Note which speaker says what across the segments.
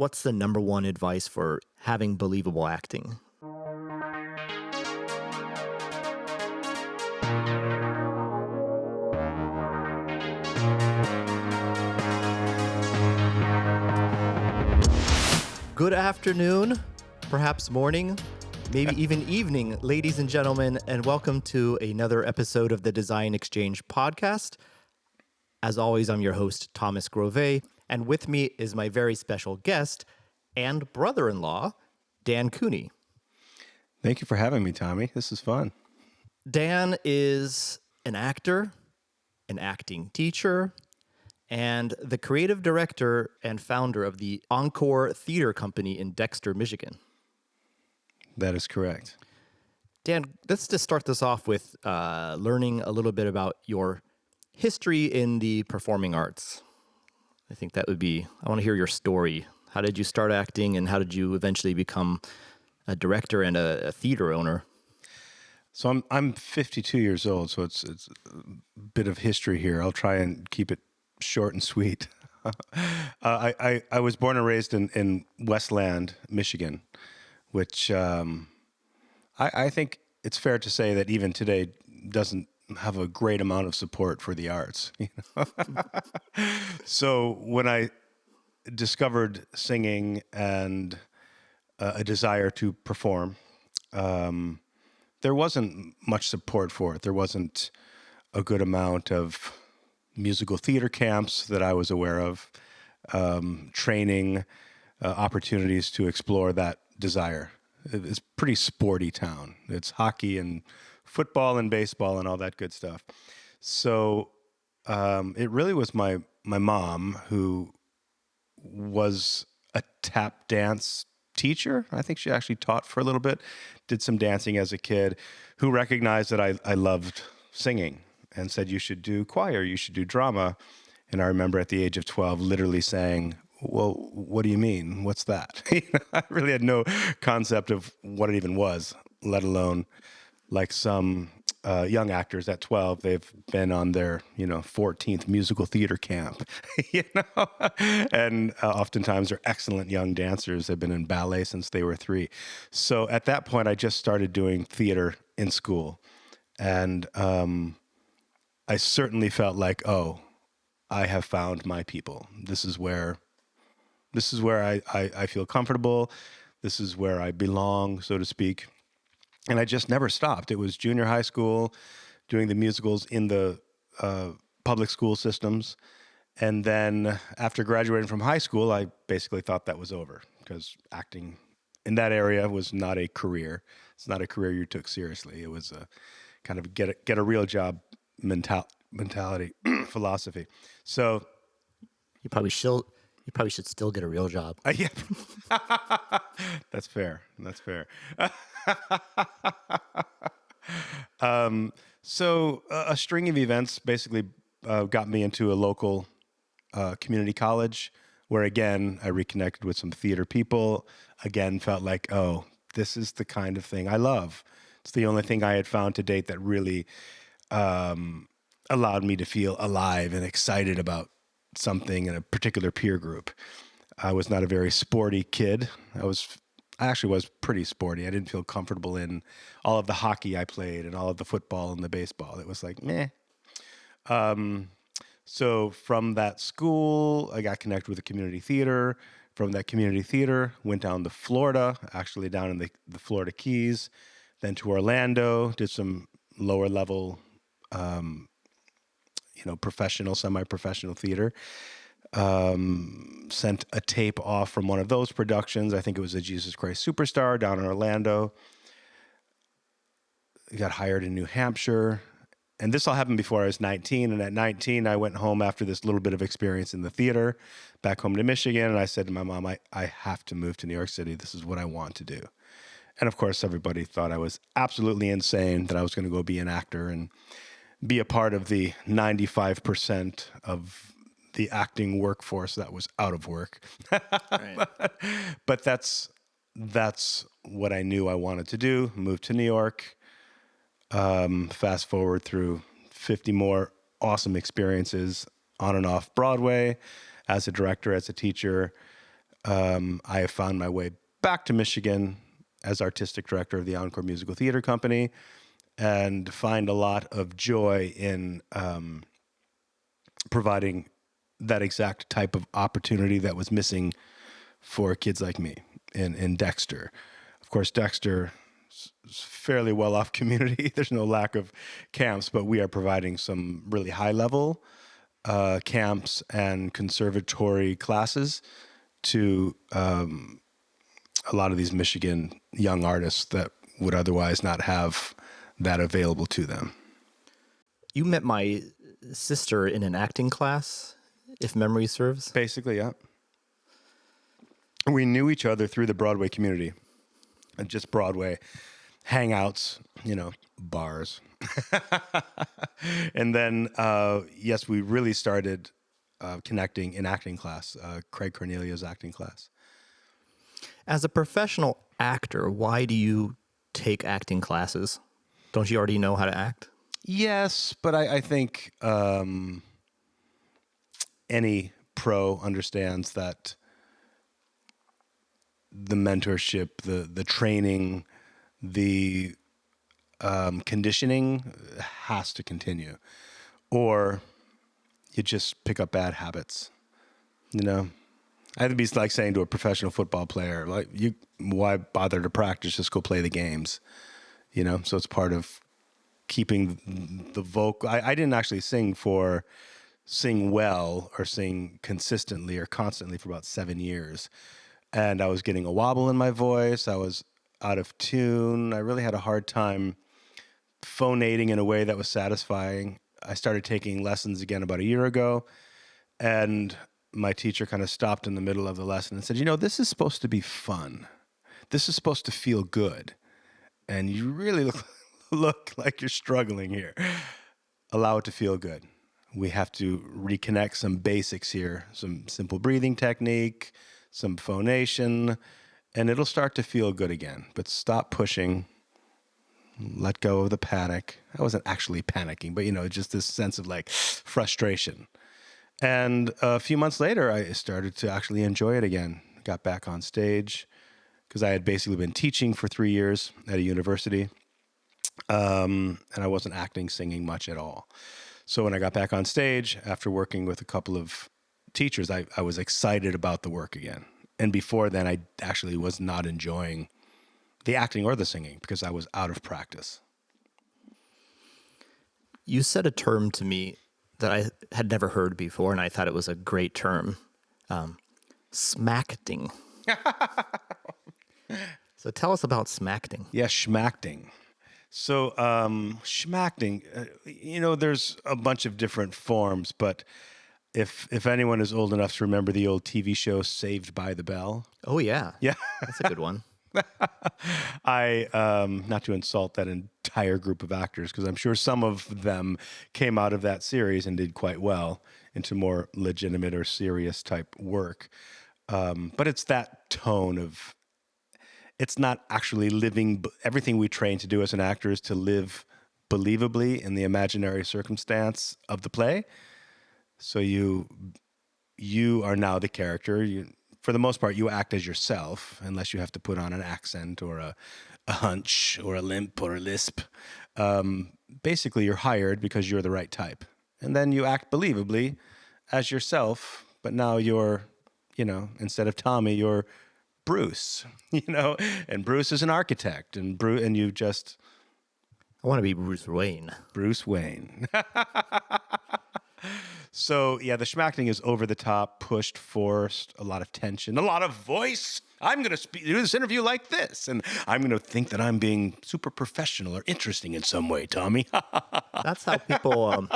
Speaker 1: what's the number one advice for having believable acting? Good afternoon, perhaps morning, maybe even evening, ladies and gentlemen, and welcome to another episode of the Design Exchange podcast. As always, I'm your host, Thomas Grové, and with me is my very special guest and brother-in-law, Dan Cooney.
Speaker 2: Thank you for having me, Tommy. This is fun.
Speaker 1: Dan is an actor, an acting teacher, and the creative director and founder of the Encore theater company in Dexter, Michigan.
Speaker 2: That is correct.
Speaker 1: Dan, let's just start this off with learning a little bit about your history in the performing arts. I think that would be, I want to hear your story. How did you start acting, and how did you eventually become a director and a theater owner?
Speaker 2: So I'm 52 years old, so it's a bit of history here. I'll try and keep it short and sweet. I was born and raised in Westland, Michigan, which I think it's fair to say that even today doesn't have a great amount of support for the arts. You know? So when I discovered singing and a desire to perform, there wasn't much support for it. There wasn't a good amount of musical theater camps that I was aware of, training, opportunities to explore that desire. It's a pretty sporty town. It's hockey and football and baseball and all that good stuff. So it really was my mom who was a tap dance teacher. I think she actually taught for a little bit, did some dancing as a kid, who recognized that I loved singing and said, you should do choir, you should do drama. And I remember at the age of 12 literally saying, well, what do you mean? What's that? I really had no concept of what it even was, let alone like some young actors at 12, they've been on their, 14th musical theater camp, and oftentimes they're excellent young dancers. They've been in ballet since they were 3. So at that point, I just started doing theater in school. And I certainly felt like, oh, I have found my people. This is where I feel comfortable. This is where I belong, so to speak. And I just never stopped. It was junior high school, doing the musicals in the public school systems. And then after graduating from high school, I basically thought that was over, because acting in that area was not a career. It's not a career you took seriously. It was a kind of get a real job mentality, philosophy. So
Speaker 1: You probably should still get a real job.
Speaker 2: yeah, that's fair. That's fair. So a string of events basically got me into a local community college, where again I reconnected with some theater people. Again, felt like, oh, this is the kind of thing I love. It's the only thing I had found to date that really allowed me to feel alive and excited about something in a particular peer group. I was not a very sporty kid. I actually was pretty sporty. I didn't feel comfortable in all of the hockey I played and all of the football and the baseball. It was like, meh. So from that school, I got connected with a community theater. From that community theater, went down to Florida, actually down in the Florida Keys, then to Orlando, did some lower level, professional, semi-professional theater. Sent a tape off from one of those productions. I think it was a Jesus Christ Superstar down in Orlando. Got hired in New Hampshire. And this all happened before I was 19. And at 19, I went home after this little bit of experience in the theater, back home to Michigan. And I said to my mom, I have to move to New York City. This is what I want to do. And of course, everybody thought I was absolutely insane, that I was going to go be an actor and be a part of the 95% of the acting workforce that was out of work.
Speaker 1: Right.
Speaker 2: But that's what I knew I wanted to do. Moved to New York. Fast forward through 50 more awesome experiences on and off Broadway, as a director, as a teacher, I have found my way back to Michigan as artistic director of the Encore Musical Theater Company, and find a lot of joy in providing that exact type of opportunity that was missing for kids like me in Dexter. Of course, Dexter is fairly well-off community. There's no lack of camps, but we are providing some really high-level camps and conservatory classes to a lot of these Michigan young artists that would otherwise not have that available to them.
Speaker 1: You met my sister in an acting class, if memory serves.
Speaker 2: Basically, yeah. We knew each other through the Broadway community and just Broadway hangouts, bars. And then, yes, we really started connecting in acting class, Craig Cornelia's acting class.
Speaker 1: As a professional actor, why do you take acting classes? Don't you already know how to act?
Speaker 2: Yes, but I think any pro understands that the mentorship, the training, the conditioning has to continue, or you just pick up bad habits. I think it's like saying to a professional football player, like, why bother to practice? Just go play the games. So it's part of keeping the vocal. I didn't actually sing well or sing consistently or constantly for about 7 years. And I was getting a wobble in my voice. I was out of tune. I really had a hard time phonating in a way that was satisfying. I started taking lessons again about a year ago, and my teacher kind of stopped in the middle of the lesson and said, this is supposed to be fun. This is supposed to feel good. And you really look like you're struggling here. Allow it to feel good. We have to reconnect some basics here, some simple breathing technique, some phonation, and it'll start to feel good again. But stop pushing. Let go of the panic. I wasn't actually panicking, but just this sense of frustration. And a few months later, I started to actually enjoy it again. Got back on stage because I had basically been teaching for 3 years at a university. And I wasn't acting, singing much at all. So when I got back on stage, after working with a couple of teachers, I was excited about the work again. And before then, I actually was not enjoying the acting or the singing because I was out of practice.
Speaker 1: You said a term to me that I had never heard before, and I thought it was a great term. Schmackting. So tell us about schmackting.
Speaker 2: Yeah, schmackting. So schmackting, there's a bunch of different forms, but if anyone is old enough to remember the old TV show Saved by the Bell.
Speaker 1: Oh, yeah.
Speaker 2: Yeah.
Speaker 1: That's a good one.
Speaker 2: I, not to insult that entire group of actors, because I'm sure some of them came out of that series and did quite well into more legitimate or serious type work. But it's that tone of, it's not actually living. Everything we train to do as an actor is to live believably in the imaginary circumstance of the play. So you are now the character. For the most part, you act as yourself, unless you have to put on an accent or a hunch or a limp or a lisp. Basically, you're hired because you're the right type. And then you act believably as yourself, but now you're, instead of Tommy, you're Bruce, and Bruce is an architect, and you just...
Speaker 1: I want to be Bruce Wayne.
Speaker 2: Bruce Wayne. So, yeah, the schmackting is over the top, pushed, forced, a lot of tension, a lot of voice. I'm going to do this interview like this, and I'm going to think that I'm being super professional or interesting in some way, Tommy.
Speaker 1: That's how people.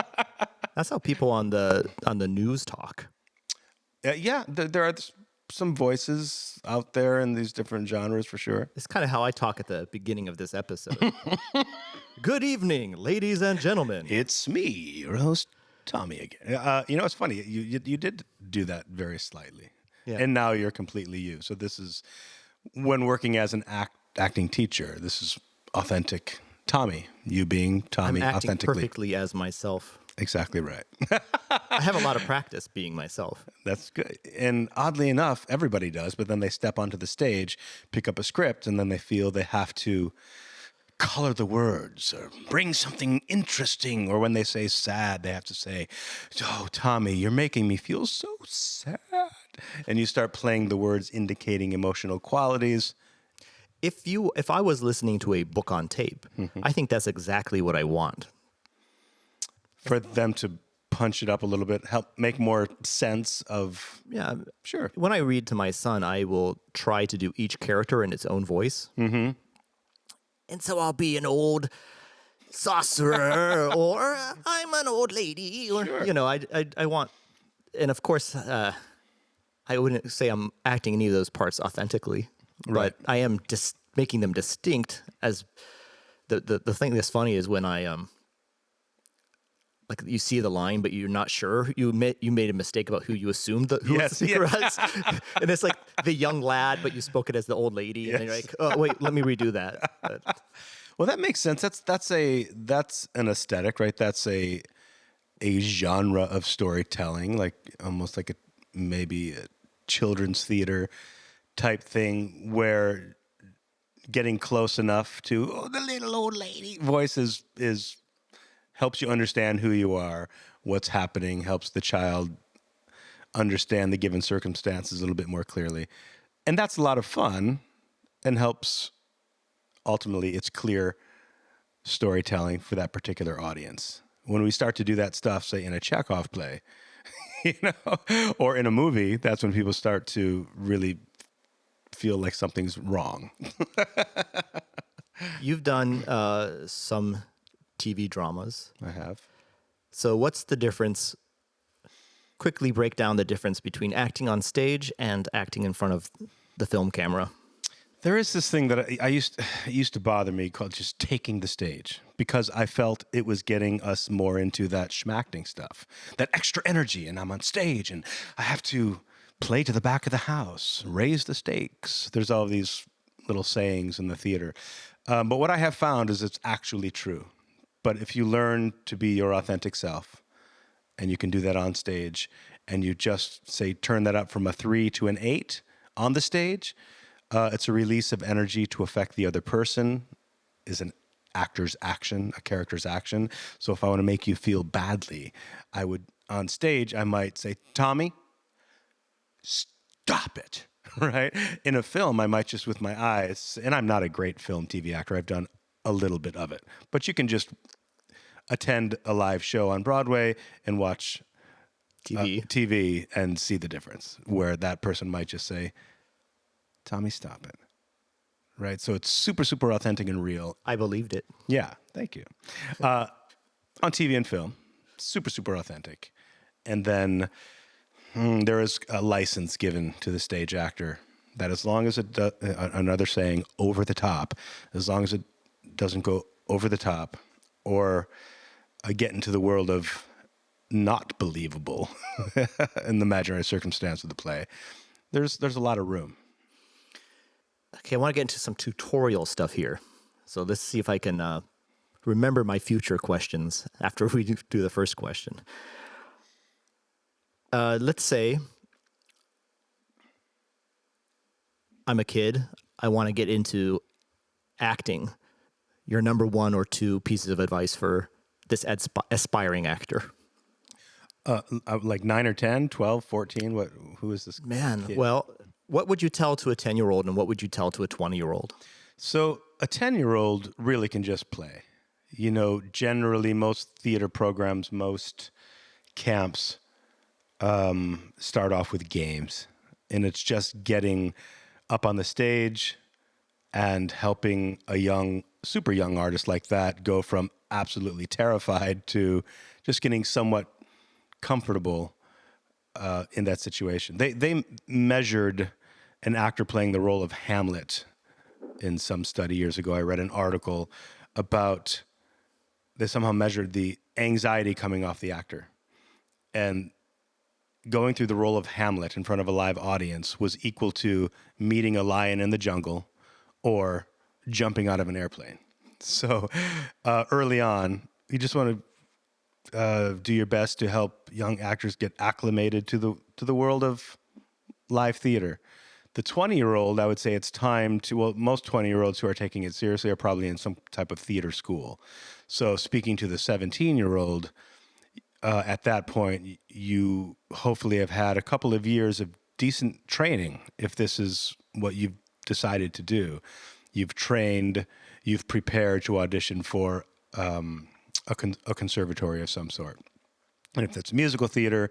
Speaker 1: That's how people on the news talk.
Speaker 2: Yeah, there are some voices out there in these different genres for sure.
Speaker 1: It's kind of how I talk at the beginning of this episode. Good evening, ladies and gentlemen.
Speaker 2: It's me, your host, Tommy again. It's funny. You did do that very slightly,
Speaker 1: Yeah.
Speaker 2: And now you're completely you. So this is when working as an acting teacher. This is authentic Tommy. You being Tommy
Speaker 1: I'm acting
Speaker 2: authentically.
Speaker 1: perfectly as myself.
Speaker 2: Exactly right.
Speaker 1: I have a lot of practice being myself.
Speaker 2: That's good. And oddly enough, everybody does, but then they step onto the stage, pick up a script, and then they feel they have to color the words or bring something interesting. Or when they say sad, they have to say, "Oh, Tommy, you're making me feel so sad." And you start playing the words indicating emotional qualities.
Speaker 1: If I was listening to a book on tape, I think that's exactly what I want.
Speaker 2: For them to punch it up a little bit, help make more sense of.
Speaker 1: Yeah,
Speaker 2: Sure.
Speaker 1: when I read to my son, I will try to do each character in its own voice. Mm-hmm. And so I'll be an old sorcerer, or I'm an old lady, or
Speaker 2: Sure.
Speaker 1: you know, I want, and of course, I wouldn't say I'm acting any of those parts authentically,
Speaker 2: Right.
Speaker 1: but I am just making them distinct. As the thing that's funny is when I like you see the line, but you're not sure. You made a mistake about who you assumed who the speaker was, and it's like the young lad, but you spoke it as the old lady, and then you're like, oh wait, let me redo that. But,
Speaker 2: Well, that makes sense. That's an aesthetic, right? That's a genre of storytelling, like almost like maybe a children's theater type thing, where getting close enough to the little old lady voice is helps you understand who you are, what's happening, helps the child understand the given circumstances a little bit more clearly, and that's a lot of fun, and helps. Ultimately, it's clear storytelling for that particular audience. When we start to do that stuff, say in a Chekhov play, or in a movie, that's when people start to really feel like something's wrong.
Speaker 1: you've done some TV dramas,
Speaker 2: I have.
Speaker 1: so what's the difference? Quickly break down the difference between acting on stage and acting in front of the film camera.
Speaker 2: There is this thing that it used to bother me called just taking the stage, because I felt it was getting us more into that schmackting stuff, that extra energy, and I'm on stage and I have to play to the back of the house, raise the stakes. There's all these little sayings in the theater. But what I have found is it's actually true. But if you learn to be your authentic self, and you can do that on stage, and you just say, turn that up from a 3 to an 8 on the stage, it's a release of energy to affect the other person, is an actor's action, a character's action. So if I want to make you feel badly, I would, on stage, I might say, Tommy, stop it, right? In a film, I might just with my eyes, and I'm not a great film TV actor, I've done a little bit of it, but you can just attend a live show on Broadway and watch TV and see the difference, where that person might just say, Tommy, stop it. Right? So it's super, super authentic and real.
Speaker 1: I believed it.
Speaker 2: Yeah, thank you. On TV and film, super, super authentic. And then there is a license given to the stage actor that as long as it another saying, over the top, as long as it doesn't go over the top or get into the world of not believable in the imaginary circumstance of the play, there's a lot of room.
Speaker 1: Okay, I want to get into some tutorial stuff here. So let's see if I can remember my future questions after we do the first question. Let's say I'm a kid. I want to get into acting. Your number 1 or 2 pieces of advice for this aspiring actor.
Speaker 2: Like 9 or 10, 12, 14, who is this kid?
Speaker 1: Well, what would you tell to a 10-year-old and what would you tell to a 20-year-old?
Speaker 2: So a 10-year-old really can just play. You know, generally most theater programs, most camps start off with games. And it's just getting up on the stage and helping a super young artist like that go from absolutely terrified to just getting somewhat comfortable in that situation. They measured an actor playing the role of Hamlet in some study years ago. I read an article about they somehow measured the anxiety coming off the actor, and going through the role of Hamlet in front of a live audience was equal to meeting a lion in the jungle or jumping out of an airplane. So early on, you just want to do your best to help young actors get acclimated to the world of live theater. The 20-year-old, I would say it's time to, well, most 20-year-olds who are taking it seriously are probably in some type of theater school. So speaking to the 17-year-old, at that point, you hopefully have had a couple of years of decent training if this is what you've decided to do. You've trained, you've prepared to audition for a conservatory of some sort. And if that's musical theater,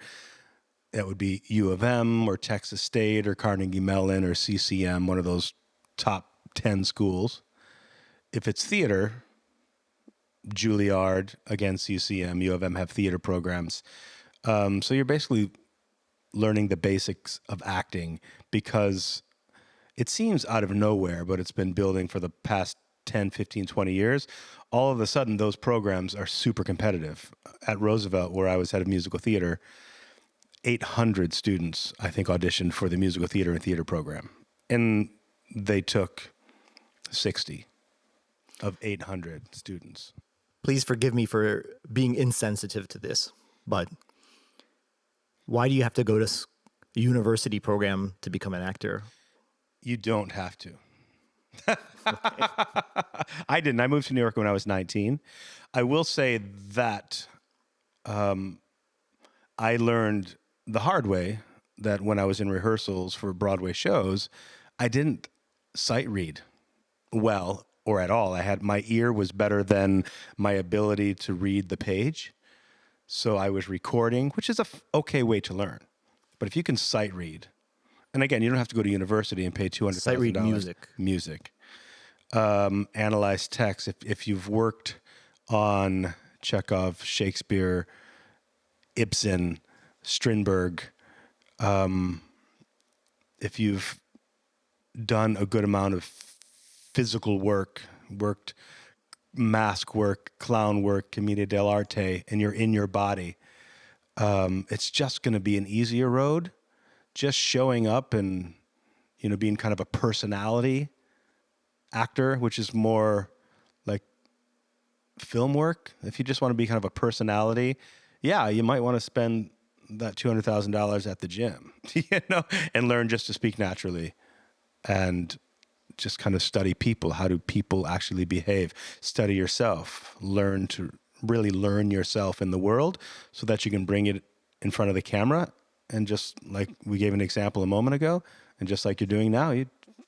Speaker 2: that would be U of M or Texas State or Carnegie Mellon or CCM, one of those top 10 schools. If it's theater, Juilliard, again, CCM, U of M have theater programs. So you're basically learning the basics of acting because it seems out of nowhere, but it's been building for the past 10, 15, 20 years. All of a sudden, those programs are super competitive. At Roosevelt, where I was head of musical theater, 800 students, I think, auditioned for the musical theater and theater program. And they took 60 of 800 students.
Speaker 1: Please forgive me for being insensitive to this, but why do you have to go to a university program to become an actor?
Speaker 2: You don't have to. I didn't. I moved to New York when I was 19. I will say that I learned the hard way that when I was in rehearsals for Broadway shows, I didn't sight read well or at all. My ear was better than my ability to read the page. So I was recording, which is okay way to learn. But if you can sight read, and again, you don't have to go to university and pay $200,000.
Speaker 1: Sight read music.
Speaker 2: Music. Analyze text. If you've worked on Chekhov, Shakespeare, Ibsen, Strindberg, if you've done a good amount of physical work, worked mask work, clown work, commedia dell'arte, and you're in your body, it's just going to be an easier road. Just showing up and, being kind of a personality actor, which is more like film work. If you just want to be kind of a personality, yeah, you might want to spend that $200,000 at the gym, and learn just to speak naturally and just kind of study people. How do people actually behave? Study yourself. Learn to really learn yourself in the world so that you can bring it in front of the camera. And just like we gave an example a moment ago, and just like you're doing now, you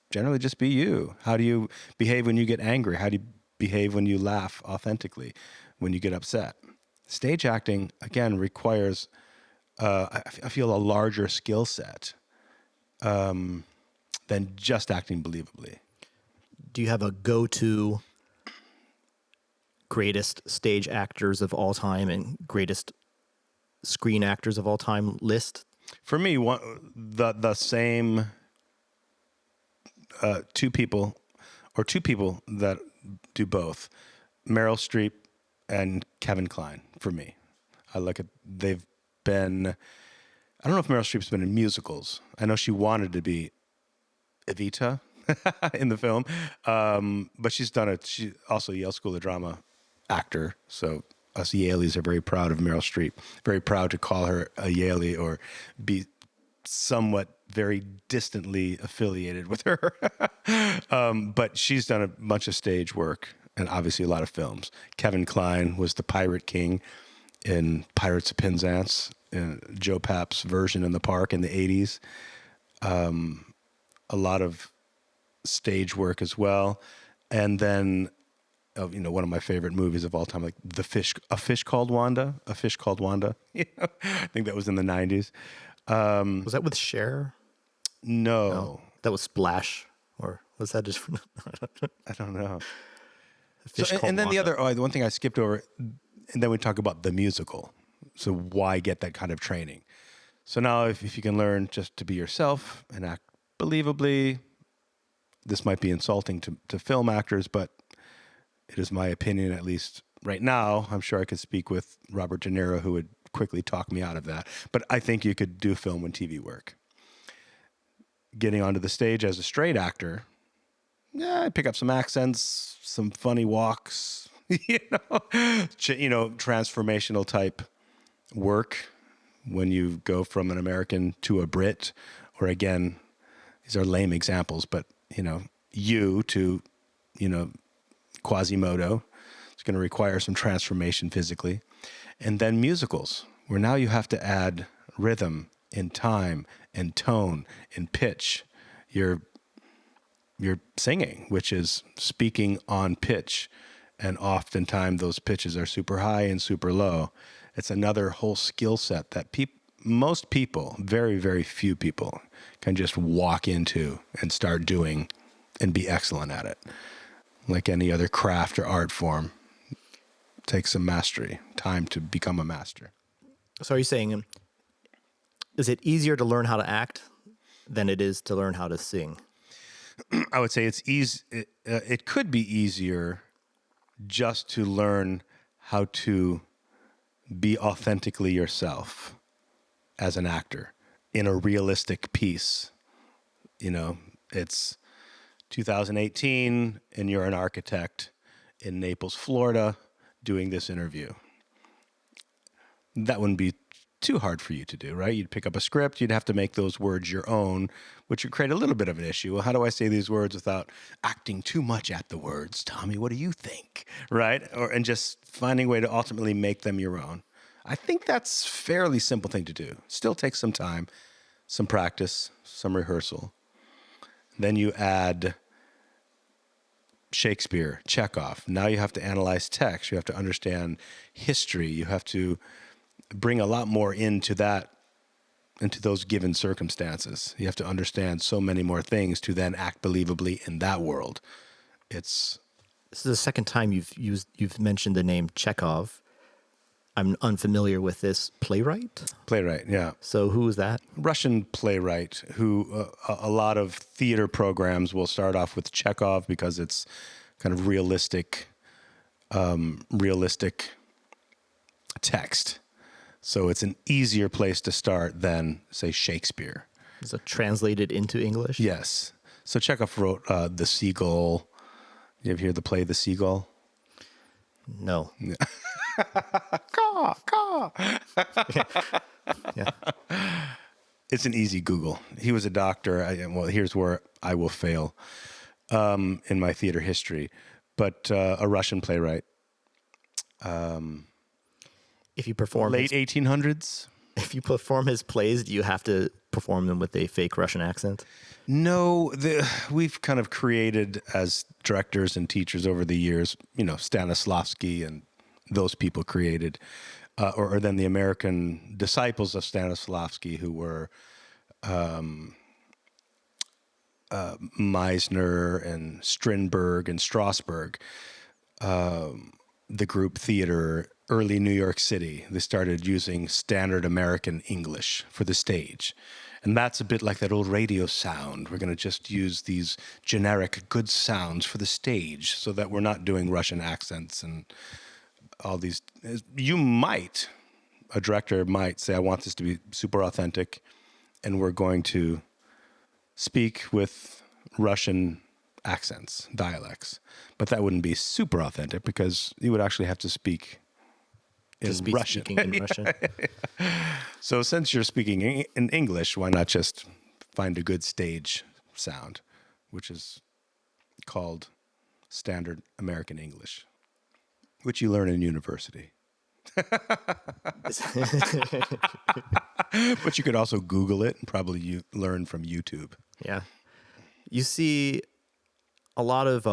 Speaker 2: generally just be you. How do you behave when you get angry? How do you behave when you laugh authentically, when you get upset? Stage acting, again, requires, I feel, a larger skill set than just acting believably.
Speaker 1: Do you have a go-to greatest stage actors of all time and greatest screen actors of all time list?
Speaker 2: For me, the same two people that do both, Meryl Streep and Kevin Kline. For me, they've been. I don't know if Meryl Streep's been in musicals. I know she wanted to be Evita in the film, but she's done it. She's also a Yale School of Drama actor, so us Yaleys are very proud of Meryl Streep, very proud to call her a Yaley or be somewhat very distantly affiliated with her. But she's done a bunch of stage work and obviously a lot of films. Kevin Kline was the Pirate King in Pirates of Penzance, Joe Papp's version in the park in the 80s. A lot of stage work as well. And then one of my favorite movies of all time, like A Fish Called Wanda. I think that was in the 90s.
Speaker 1: Was that with Cher?
Speaker 2: No.
Speaker 1: That was Splash, or was that just?
Speaker 2: I don't know.
Speaker 1: Fish Called
Speaker 2: and then
Speaker 1: Wanda.
Speaker 2: the one thing I skipped over, and then we talk about the musical. So why get that kind of training? So now if you can learn just to be yourself and act believably, this might be insulting to film actors, but it is my opinion, at least right now. I'm sure I could speak with Robert De Niro, who would quickly talk me out of that. But I think you could do film and TV work. Getting onto the stage as a straight actor, I'd pick up some accents, some funny walks, Transformational type work when you go from an American to a Brit, or again, these are lame examples, but you to, Quasimodo. It's going to require some transformation physically. And then musicals, where now you have to add rhythm and time and tone and pitch. You're singing, which is speaking on pitch. And oftentimes those pitches are super high and super low. It's another whole skill set that most people, very, very few people, can just walk into and start doing and be excellent at it. Like any other craft or art form, it takes some mastery, time to become a master.
Speaker 1: So are you saying, is it easier to learn how to act than it is to learn how to sing?
Speaker 2: I would say it's easy. It could be easier just to learn how to be authentically yourself as an actor in a realistic piece. It's 2018 and you're an architect in Naples, Florida, doing this interview. That wouldn't be too hard for you to do, right? You'd pick up a script, you'd have to make those words your own, which would create a little bit of an issue. Well, how do I say these words without acting too much at the words? Tommy, what do you think? Right? And just finding a way to ultimately make them your own. I think that's a fairly simple thing to do. Still takes some time, some practice, some rehearsal. Then you add Shakespeare, Chekhov. Now you have to analyze text. You have to understand history. You have to bring a lot more into those given circumstances. You have to understand so many more things to then act believably in that world. This
Speaker 1: is the second time you've mentioned the name Chekhov. I'm unfamiliar with this playwright.
Speaker 2: Playwright, yeah.
Speaker 1: So who is that?
Speaker 2: Russian playwright who a lot of theater programs will start off with Chekhov because it's kind of realistic text. So it's an easier place to start than, say, Shakespeare.
Speaker 1: Is it translated into English?
Speaker 2: Yes. So Chekhov wrote The Seagull. You ever hear the play The Seagull?
Speaker 1: No.
Speaker 2: Caw, caw.
Speaker 1: Yeah.
Speaker 2: It's an easy Google. He was a doctor. Here's where I will fail in my theater history. But a Russian playwright.
Speaker 1: If you perform
Speaker 2: late 1800s.
Speaker 1: If you perform his plays, do you have to perform them with a fake Russian accent?
Speaker 2: No, we've kind of created as directors and teachers over the years, Stanislavski and those people created, or then the American disciples of Stanislavski who were Meisner and Strindberg and Strasberg, the group theater, early New York City. They started using standard American English for the stage. And that's a bit like that old radio sound. We're going to just use these generic good sounds for the stage so that we're not doing Russian accents and all these. A director might say, I want this to be super authentic, and we're going to speak with Russian accents, dialects. But that wouldn't be super authentic because you would actually have to speak in Russian.
Speaker 1: Speaking in Russian.
Speaker 2: So since you're speaking in English, why not just find a good stage sound, which is called standard American English, which you learn in university. But you could also Google it and probably learn from YouTube.
Speaker 1: Yeah. You see a lot of,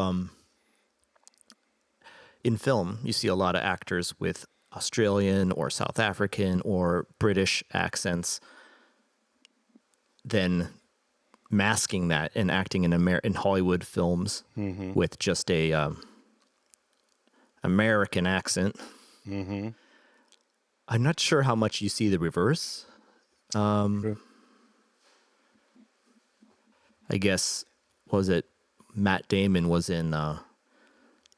Speaker 1: in film, you see a lot of actors with Australian or South African or British accents, then masking that and acting in Hollywood films with just a American accent. Mm-hmm. I'm not sure how much you see the reverse.
Speaker 2: True.
Speaker 1: I guess, was it Matt Damon was in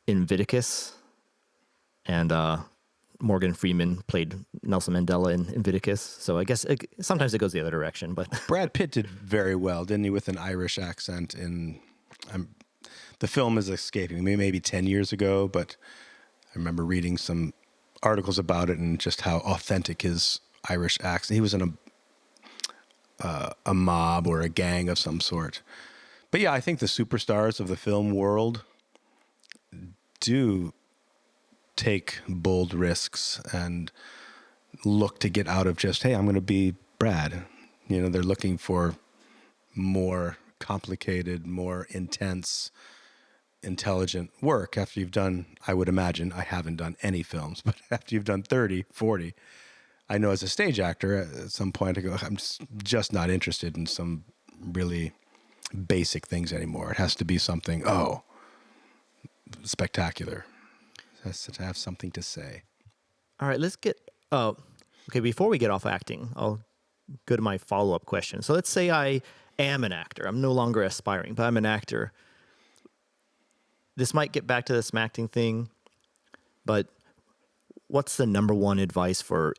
Speaker 1: Invictus, and Morgan Freeman played Nelson Mandela in Invictus. So I guess sometimes it goes the other direction. But
Speaker 2: Brad Pitt did very well, didn't he, with an Irish accent? The film is escaping me, maybe 10 years ago, but remember reading some articles about it and just how authentic his Irish accent. He was in a mob or a gang of some sort. But yeah, I think the superstars of the film world do take bold risks and look to get out of just, hey, I'm going to be Brad. You know, they're looking for more complicated, more intense, intelligent work after you've done, I would imagine, I haven't done any films, but after you've done 30, 40, I know as a stage actor, at some point I go, I'm just not interested in some really basic things anymore. It has to be something, spectacular. It has to have something to say.
Speaker 1: All right, let's get, okay, before we get off acting, I'll go to my follow-up question. So let's say I am an actor. I'm no longer aspiring, but I'm an actor. This might get back to the Schmackting thing, but what's the number one advice for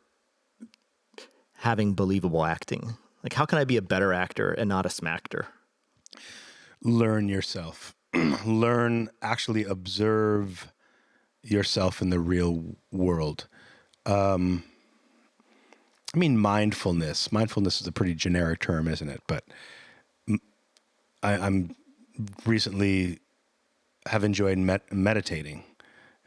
Speaker 1: having believable acting? Like, how can I be a better actor and not a smackter?
Speaker 2: Learn yourself. Actually observe yourself in the real world. I mean, mindfulness. Mindfulness is a pretty generic term, isn't it? But I'm recently have enjoyed meditating,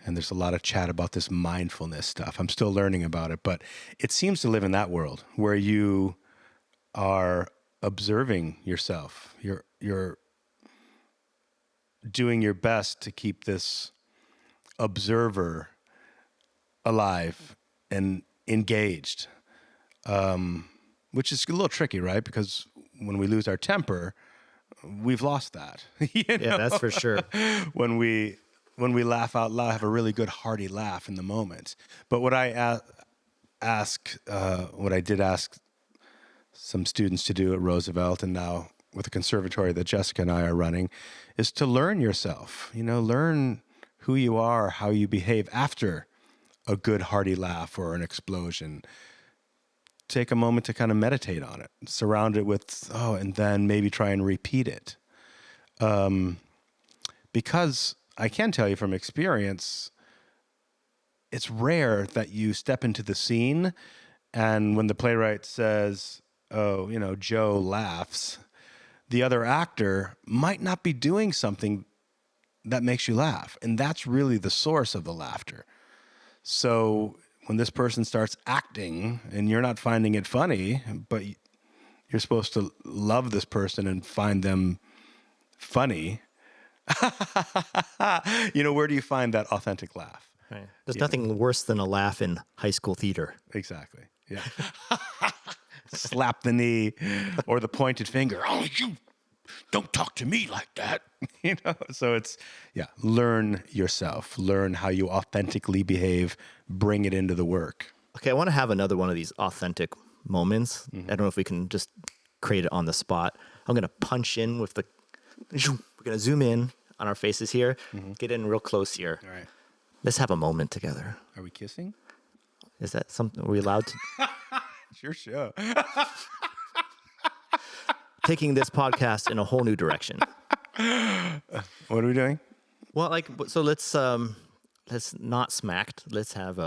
Speaker 2: and there's a lot of chat about this mindfulness stuff. I'm still learning about it, but it seems to live in that world where you are observing yourself. You're doing your best to keep this observer alive and engaged, which is a little tricky, right? Because when we lose our temper, we've lost that.
Speaker 1: Yeah, that's for sure.
Speaker 2: When we laugh out loud, have a really good hearty laugh in the moment. But what I what I did ask some students to do at Roosevelt, and now with the conservatory that Jessica and I are running, is to learn yourself. You know, learn who you are, how you behave after a good hearty laugh or an explosion. Take a moment to kind of meditate on it. Surround it with, and then maybe try and repeat it. Because I can tell you from experience, it's rare that you step into the scene and when the playwright says, Joe laughs, the other actor might not be doing something that makes you laugh. And that's really the source of the laughter. So when this person starts acting and you're not finding it funny, but you're supposed to love this person and find them funny, where do you find that authentic laugh?
Speaker 1: Right. There's nothing worse than a laugh in high school theater.
Speaker 2: Exactly. Yeah. Slap the knee or the pointed finger. Oh, you don't talk to me like that. So it's, learn yourself, learn how you authentically behave, bring it into the work.
Speaker 1: Okay, I want to have another one of these authentic moments. I don't know if we can just create it on the spot. I'm going to punch in with the, we're going to zoom in on our faces here, get in real close here.
Speaker 2: All right.
Speaker 1: Let's have a moment together.
Speaker 2: Are we kissing?
Speaker 1: Is that something, are we allowed to?
Speaker 2: Sure, sure.
Speaker 1: Taking this podcast in a whole new direction.
Speaker 2: What are we doing?
Speaker 1: Well, so let's not smacked. Let's have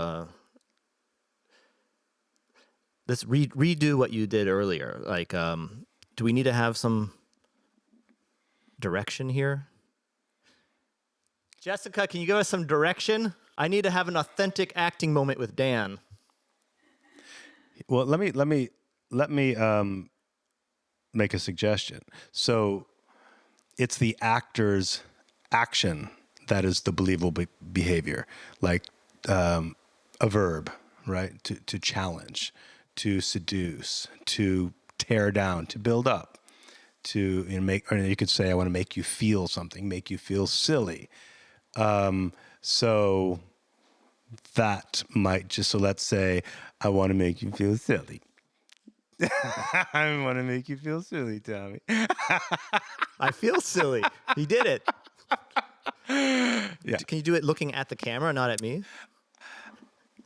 Speaker 1: let's redo what you did earlier. Do we need to have some direction here? Jessica, can you give us some direction? I need to have an authentic acting moment with Dan.
Speaker 2: Well, let me make a suggestion. So it's the actor's action that is the believable behavior, like a verb, right? To challenge, to seduce, to tear down, to build up, to make, or you could say, I want to make you feel something, make you feel silly. So that might so let's say, I want to make you feel silly. I want to make you feel silly, Tommy.
Speaker 1: I feel silly. He did it.
Speaker 2: Yeah.
Speaker 1: Can you do it looking at the camera, not at me?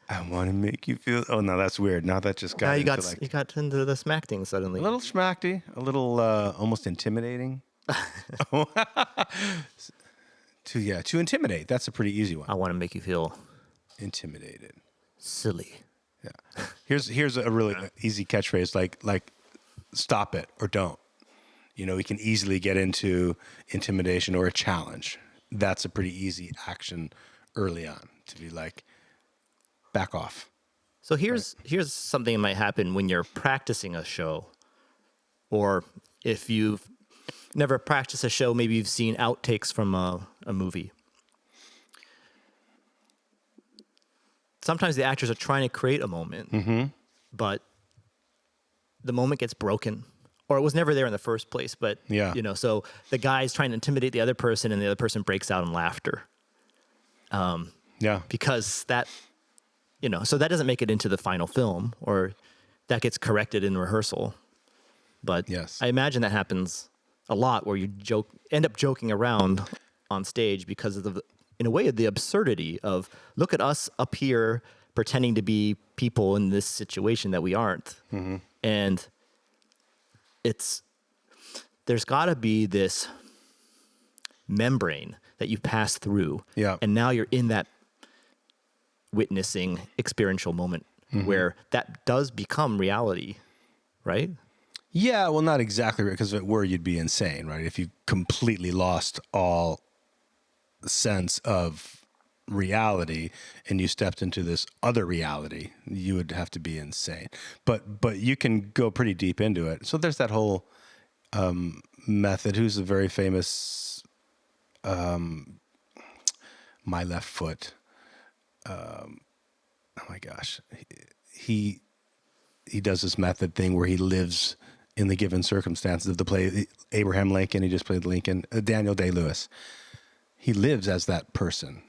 Speaker 2: I want to make you feel. Oh no, that's weird. Now that just got
Speaker 1: Now
Speaker 2: into
Speaker 1: you got into the Schmackting suddenly.
Speaker 2: a little schmackty, a little almost intimidating. To intimidate. That's a pretty easy one.
Speaker 1: I want to make you feel
Speaker 2: intimidated.
Speaker 1: Silly.
Speaker 2: Yeah. Here's a really easy catchphrase like stop it or don't. We can easily get into intimidation or a challenge. That's a pretty easy action early on to be like, back off.
Speaker 1: So here's something that might happen when you're practicing a show, or if you've never practiced a show, maybe you've seen outtakes from a movie. Sometimes the actors are trying to create a moment, but the moment gets broken, or it was never there in the first place. But
Speaker 2: Yeah.
Speaker 1: so the guy's trying to intimidate the other person, and the other person breaks out in laughter.
Speaker 2: Yeah.
Speaker 1: Because that, so that doesn't make it into the final film, or that gets corrected in rehearsal. But
Speaker 2: Yes.
Speaker 1: I imagine that happens a lot, where you end up joking around on stage because of in a way, the absurdity of, look at us up here pretending to be people in this situation that we aren't. And there's got to be this membrane that you pass through.
Speaker 2: Yeah.
Speaker 1: And now you're in that witnessing experiential moment where that does become reality, right?
Speaker 2: Yeah, well, not exactly, because if it were, you'd be insane, right? If you completely lost all sense of reality and you stepped into this other reality, you would have to be insane. But you can go pretty deep into it. So there's that whole method. Who's a very famous My Left Foot? Oh my gosh, he does this method thing where he lives in the given circumstances of the play. Abraham Lincoln, he just played Lincoln. Daniel Day-Lewis, he lives as that person.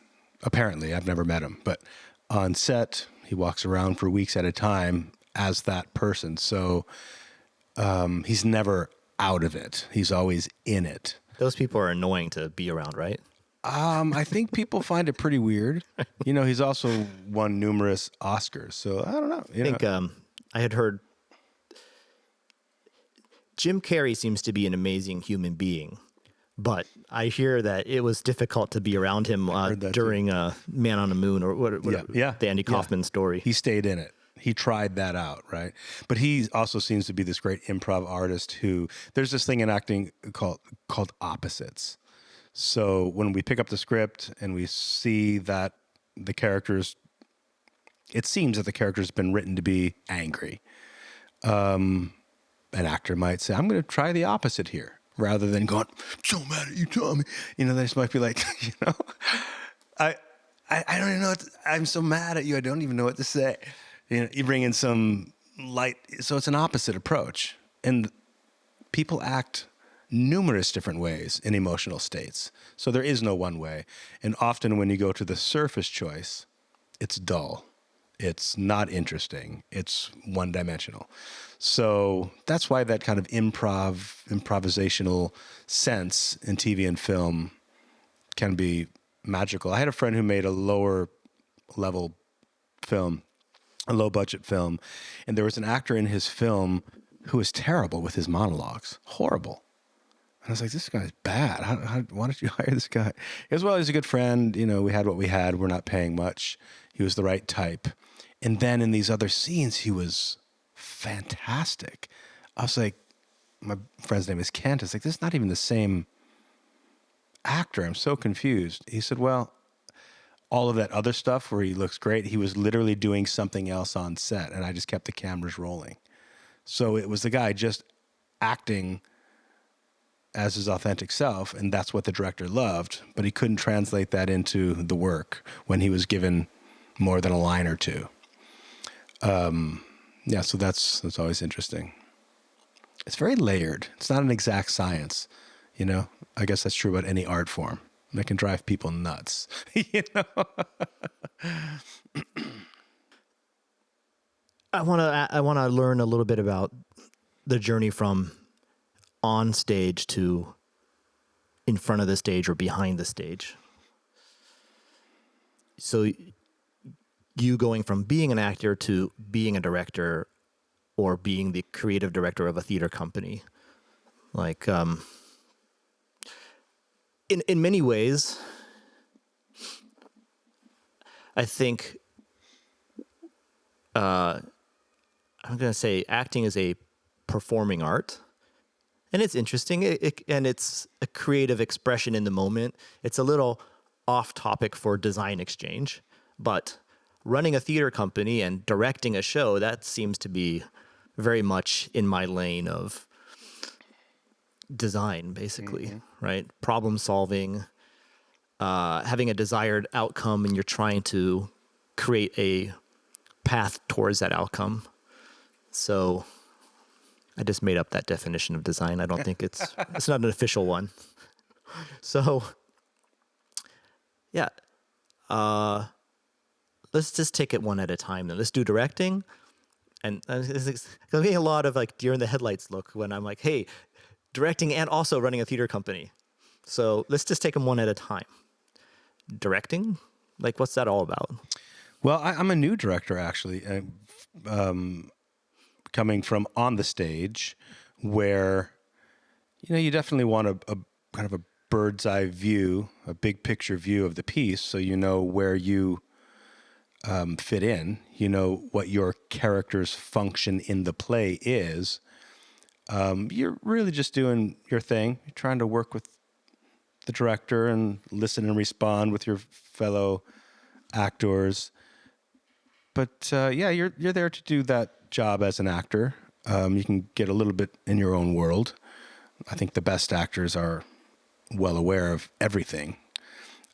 Speaker 2: Apparently, I've never met him, but on set, he walks around for weeks at a time as that person. So he's never out of it. He's always in it.
Speaker 1: Those people are annoying to be around, right?
Speaker 2: I think people find it pretty weird. He's also won numerous Oscars, so I don't know.
Speaker 1: I think I had heard Jim Carrey seems to be an amazing human being, but I hear that it was difficult to be around him during Man on the Moon, or what the Andy Kaufman story.
Speaker 2: He stayed in it. He tried that out, right? But he also seems to be this great improv artist who, there's this thing in acting called opposites. So when we pick up the script and we see that the characters, it seems that the character's been written to be angry. An actor might say, I'm going to try the opposite here, rather than going, I'm so mad at you, Tommy. They just might be like, I don't even know I'm so mad at you, I don't even know what to say. You bring in some light, so it's an opposite approach. And people act numerous different ways in emotional states. So there is no one way. And often when you go to the surface choice, it's dull. It's not interesting. It's one-dimensional. So that's why that kind of improvisational sense in TV and film can be magical. I had a friend who made a lower level film, a low budget film, and there was an actor in his film who was terrible with his monologues. Horrible. And I was like, this guy's bad. Why don't you hire this guy? As well, he's a good friend. We had what we had. We're not paying much. He was the right type. And then in these other scenes, he was fantastic. I was like, my friend's name is Kent. It's like, this is not even the same actor. I'm so confused. He said, well, all of that other stuff where he looks great, he was literally doing something else on set, and I just kept the cameras rolling. So it was the guy just acting as his authentic self, and that's what the director loved, but he couldn't translate that into the work when he was given more than a line or two. So that's always interesting. It's very layered. It's not an exact science, I guess that's true about any art form. It can drive people nuts,
Speaker 1: I want to learn a little bit about the journey from on stage to in front of the stage or behind the stage. So you going from being an actor to being a director or being the creative director of a theater company. Like, in many ways, I think I'm going to say acting is a performing art. And it's interesting, and it's a creative expression in the moment. It's a little off topic for design exchange, but running a theater company and directing a show, that seems to be very much in my lane of design, basically, right? Problem solving, having a desired outcome, and you're trying to create a path towards that outcome. So I just made up that definition of design. I don't think it's not an official one. So yeah, let's just take it one at a time. Then let's do directing, and I'm getting a lot of like deer in the headlights look when I'm like, hey, directing and also running a theater company. So let's just take them one at a time. Directing, like, what's that all about?
Speaker 2: Well, I'm a new director, actually, coming from on the stage, where you definitely want a kind of a bird's eye view, a big picture view of the piece, so you know where you fit in, what your character's function in the play is. You're really just doing your thing. You're trying to work with the director and listen and respond with your fellow actors. But yeah, you're there to do that job as an actor. You can get a little bit in your own world. I think the best actors are well aware of everything.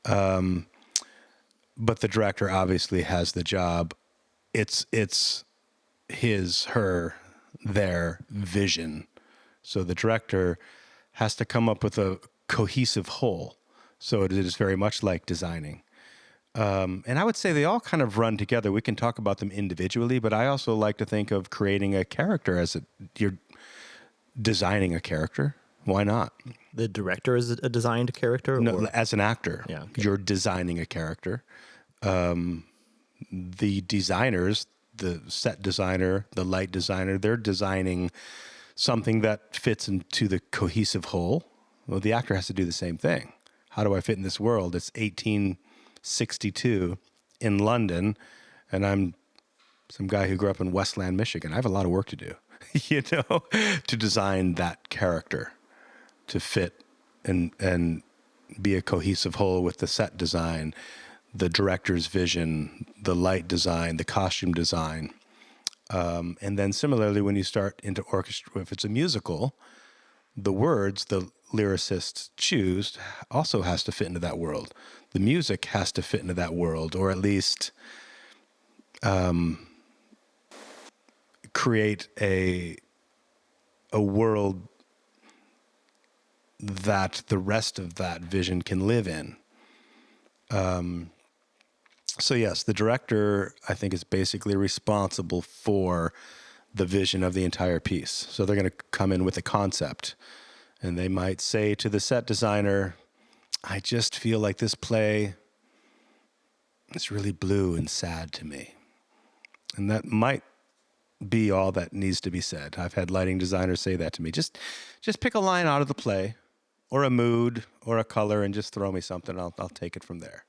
Speaker 2: But the director obviously has the job. It's his, her, their vision. So the director has to come up with a cohesive whole. So it is very much like designing. And I would say they all kind of run together. We can talk about them individually, but I also like to think of creating a character as you're designing a character. Why not?
Speaker 1: The director is a designed character?
Speaker 2: No,
Speaker 1: or?
Speaker 2: as an actor,
Speaker 1: Yeah, okay.
Speaker 2: You're designing a character. The designers, the set designer, the light designer, they're designing something that fits into the cohesive whole. Well, the actor has to do the same thing. How do I fit in this world? It's 1862 in London, and I'm some guy who grew up in Westland, Michigan. I have a lot of work to do, to design that character to fit and be a cohesive whole with the set design, the director's vision, the light design, the costume design. And then similarly, when you start into orchestra, if it's a musical, the words the lyricists choose also has to fit into that world. The music has to fit into that world, or at least create a world that the rest of that vision can live in. So yes, the director, I think, is basically responsible for the vision of the entire piece. So they're going to come in with a concept, and they might say to the set designer, I just feel like this play is really blue and sad to me. And that might be all that needs to be said. I've had lighting designers say that to me. Just pick a line out of the play, or a mood, or a color, and just throw me something. I'll take it from there.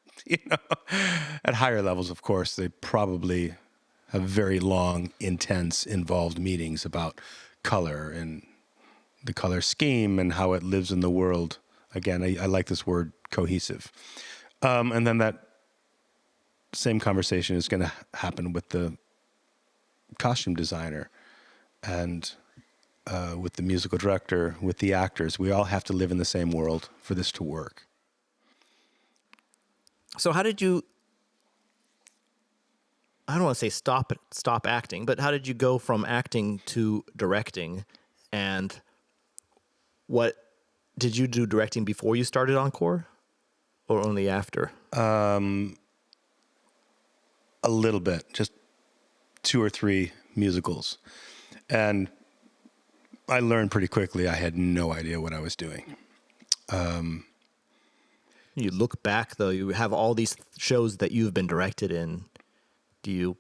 Speaker 2: At higher levels, of course, they probably have very long, intense, involved meetings about color and the color scheme and how it lives in the world. Again, I like this word, cohesive. And then that same conversation is going to happen with the costume designer and with the musical director, with the actors. We all have to live in the same world for this to work.
Speaker 1: So how did you, I don't want to say stop acting, but how did you go from acting to directing? And what did you do directing before you started Encore, or only after?
Speaker 2: A little bit, just 2 or 3 musicals. And I learned pretty quickly I had no idea what I was doing.
Speaker 1: You look back, though, you have all these shows that you've been directed in. Do you,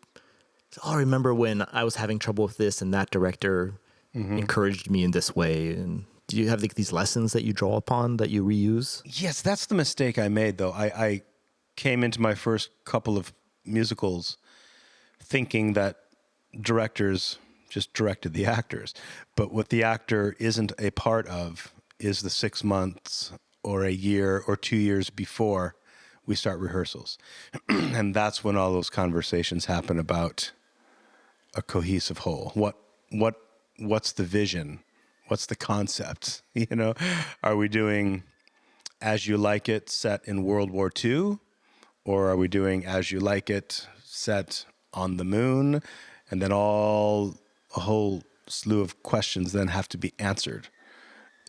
Speaker 1: I remember when I was having trouble with this and that director encouraged me in this way? And do you have these lessons that you draw upon that you reuse?
Speaker 2: Yes, that's the mistake I made, though. I came into my first couple of musicals thinking that directors just directed the actors. But what the actor isn't a part of is the 6 months or a year or 2 years before we start rehearsals. And that's when all those conversations happen about a cohesive whole. What's the vision? What's the concept? You know, are we doing As You Like It set in World War II? Or are we doing As You Like It set on the moon? And then a whole slew of questions then have to be answered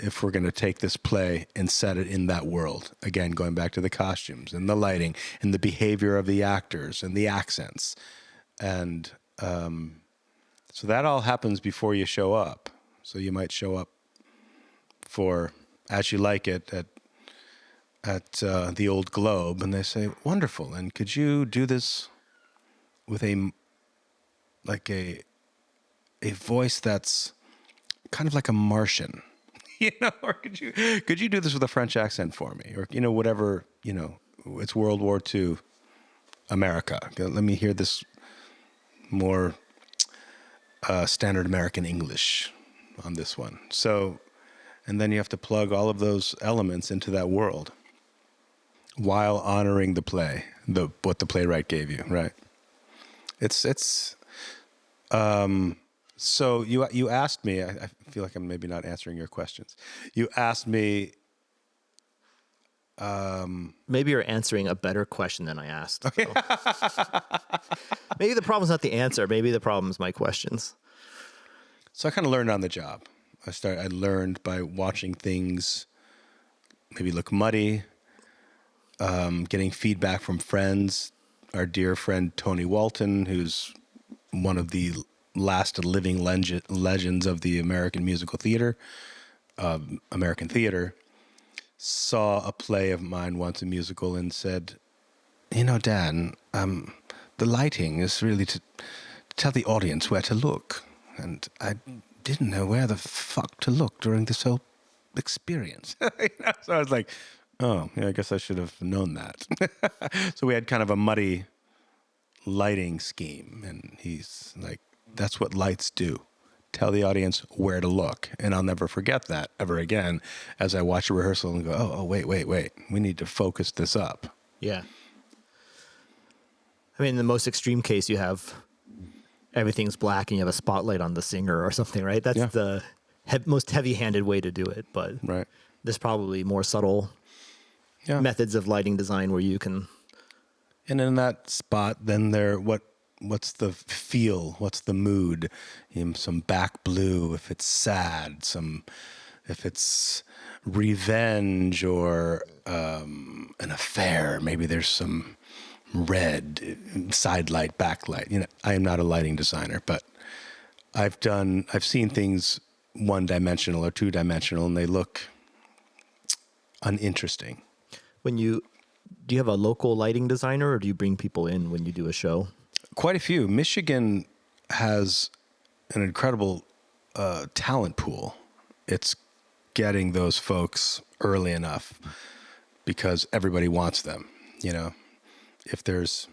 Speaker 2: if we're going to take this play and set it in that world. Again, going back to the costumes and the lighting and the behavior of the actors and the accents. And so that all happens before you show up. So you might show up for As You Like It at the Old Globe, and they say, "Wonderful, and could you do this with a voice that's kind of like a Martian?" You know, or could you do this with a French accent for me? Or, you know, whatever, you know, it's World War II America. Let me hear this more standard American English on this one. So, and then you have to plug all of those elements into that world while honoring the play, what the playwright gave you, right? So you asked me, I feel like I'm maybe not answering your questions. You asked me.
Speaker 1: Maybe you're answering a better question than I asked. Okay. So. Maybe the problem's not the answer. Maybe the problem is my questions.
Speaker 2: So I kind of learned on the job. I learned by watching things maybe look muddy, getting feedback from friends. Our dear friend Tony Walton, who's one of the last living legends of the American musical theater, American theater, saw a play of mine once, a musical, and said, "You know, Dan, the lighting is really to tell the audience where to look. And I didn't know where the fuck to look during this whole experience." You know? So I was like, oh, yeah, I guess I should have known that. So we had kind of a muddy lighting scheme. And he's like, that's what lights do. Tell the audience where to look. And I'll never forget that ever again as I watch a rehearsal and go, oh, wait. We need to focus this up.
Speaker 1: Yeah. I mean, in the most extreme case, you have everything's black and you have a spotlight on the singer or something, right? That's the most heavy-handed way to do it. But
Speaker 2: right.
Speaker 1: There's probably more subtle methods of lighting design where you can.
Speaker 2: And in that spot, then what's the feel? What's the mood? Some back blue if it's sad, if it's revenge or an affair. Maybe there's some red side light, backlight. You know, I am not a lighting designer, but I've seen things one-dimensional or two-dimensional, and they look uninteresting.
Speaker 1: Do you have a local lighting designer, or do you bring people in when you do a show?
Speaker 2: Quite a few. Michigan has an incredible talent pool. It's getting those folks early enough because everybody wants them. You know, if there's